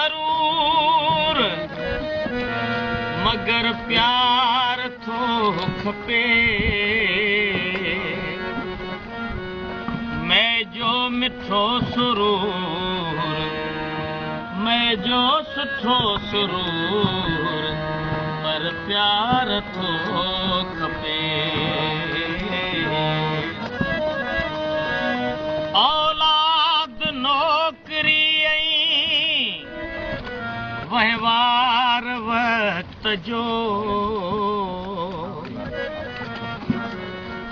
ज़रूर मगर प्यार थो खपे मैं जो मिठो सुरूर मैं जो सुठो सुरूर पर प्यार थो खपे औलाद नौकरी वहिंवार वक्त जो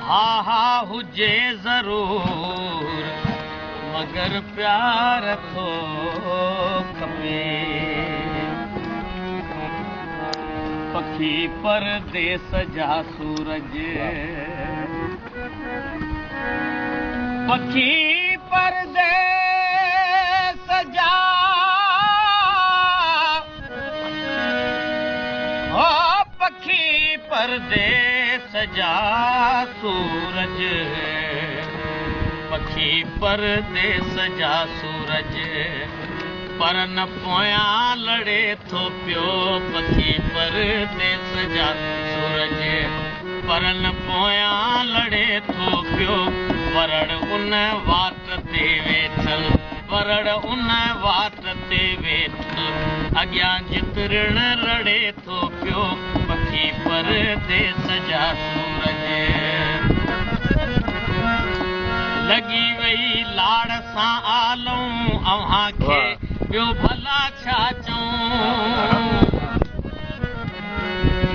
हा हा हुजे ज़रूर मगर प्यार थो खपे पखी परदेस जा सूरज पखी परदेस जा पखी परदेस जा सूरज पखी परदेस जा सूरज पर न पोयां लड़े थो पियो पखी परदेस जा सूरज पर न पोयां लड़े थो पियो वरड़ उन वाट ते वेठल वरड़ उन वाट ते वेठल अॻियां जितरण रड़े थो पियो पखी परदेस जा सूरज लॻी वई लाड़ सां आलूं अव्हां खे ॿियो भला छा चऊं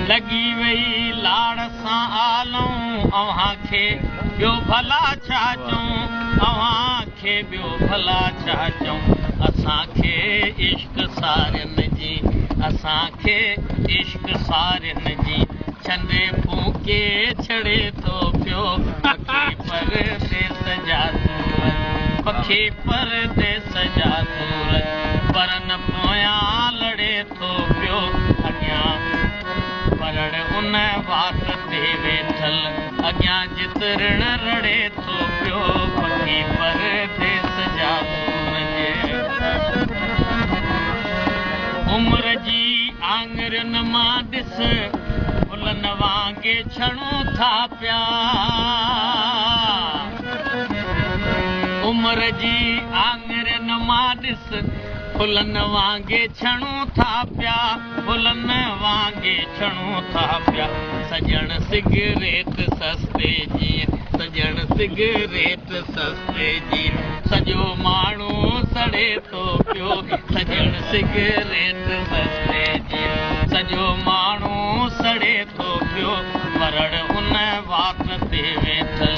लॻी वई लाड़ सां आलूं अव्हां खे ॿियो भला छा चऊं अव्हां खे ॿियो भला छा चऊं असांखे इश्क सारियुनि जी असांखे इश्क सारियुनि जी छंदे फूके छड़े थो पियो पखी परदेस जा सूरज पखी परदेस जा सूरज पर न पोयां लड़े थो पियो अॻियां परड़ उन वाट ते वेठल अॻियां जितरण रड़े थो पियो पखी परदेस जा सूरज उम्र जी आङुरियुनि मां ॾिस फुलनि वांगे छणूं था पिया उम्र जी आङुरियुनि मां ॾिस फुलनि वांगे छणूं था पिया फुलनि वांगे छणूं था पिया सजण सिगरेट सस्ते जीअं सजण सिगरेट सस्ते जीअं सॼो माण्हू सड़े थो पियो सजण सिगरेट सस्ते जीअं सॼो माण्हू सड़े थो पियो वरड़ उन वाट ते वेठल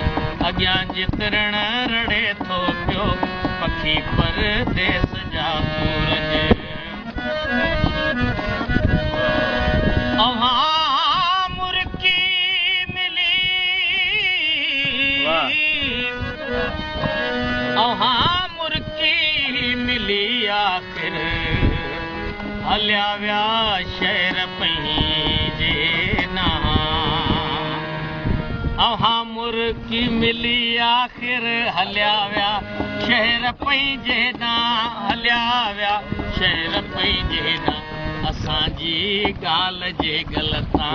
अॻियां जितरण रड़े थो पियो पखी परदेस जा सूरज अव्हां मुर्की मिली अव्हां मुर्की मिली आख़िर हलिया विया शहर पंहिंजे अव्हां मुर्की मिली आख़िर हलिया विया शहर पंहिंजे हलिया विया शहर पंहिंजे असांजी ॻाल्हि जे ग़लतां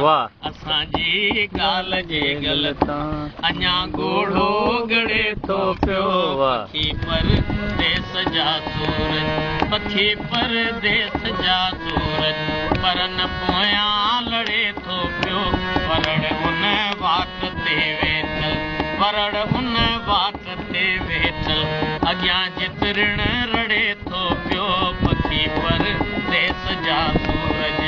असांजी ॻाल्हि जे ग़लतां अञा घोड़ो गड़े थो पियो पखी परदेस जा सूरज पखी परदेस जा सूरज पर न पोयां लड़े थो पियो वरड़ उन वाट ते वेठल वरड़ उन वाट ते वेठल अॻियां जितरण रड़े थो पियो पखी परदेस जा सूरज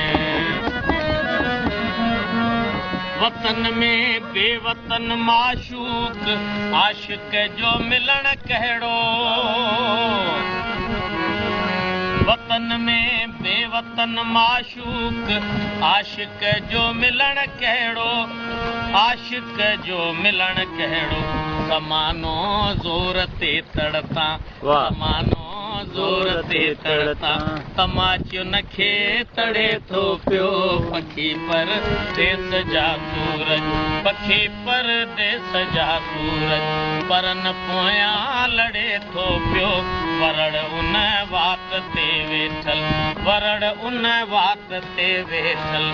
वतन में बेवतन माशूक आशिक जो मिलण कहिड़ो वतन में बेवतन माशूक आशिक जो मिलण कहिड़ो आशिक जो मिलण कहिड़ो ज़मानो ज़ोर ते तड़ता ज़मानो ज़ोर ते तड़ता तमाचियुन खे तड़े थो पियो पखी परदेस जा सूरज पखी परदेस जा सूरज पर न पोयां लड़े थो पियो वरड़ उन वाट ते वेठल वरण उन वात ते वेठल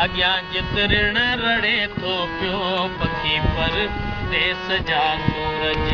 अॻियां जितरिण रड़े थो पियो पखी पर देस जा सूरज